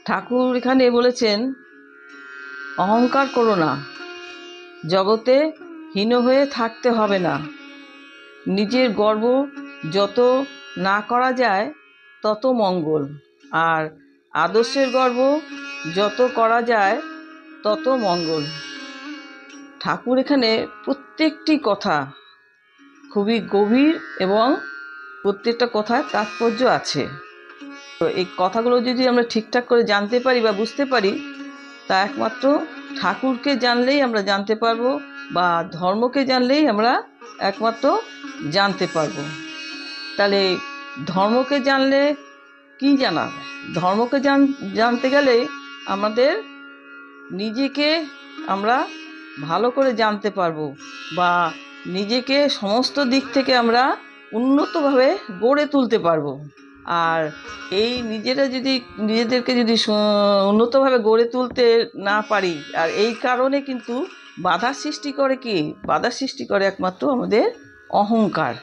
ঠাকুর এখানে বলেছেন, অহংকার করো না, জগতে হীন হয়ে থাকতে হবে না। নিজের গর্ব যত না করা যায় তত মঙ্গল, আর আদর্শের গর্ব যত করা যায় তত মঙ্গল। ঠাকুর এখানে প্রত্যেকটি কথা খুবই গভীর এবং প্রত্যেকটা কথায় তাৎপর্য আছে। তো এই কথাগুলো যদি আমরা ঠিকঠাক করে জানতে পারি বা বুঝতে পারি, তা একমাত্র ঠাকুরকে জানলেই আমরা জানতে পারবো, বা ধর্মকে জানলেই আমরা একমাত্র জানতে পারবো। তাহলে ধর্মকে জানলে কি জানা? ধর্মকে জানতে গেলে আমাদের নিজেকে আমরা ভালো করে জানতে পারবো, বা নিজেকে সমস্ত দিক থেকে আমরা উন্নতভাবে গড়ে তুলতে পারবো। আর এই নিজেদেরকে যদি উন্নতভাবে গড়ে তুলতে না পারি, আর এই কারণে কিন্তু বাধার সৃষ্টি করে একমাত্র আমাদের অহংকার।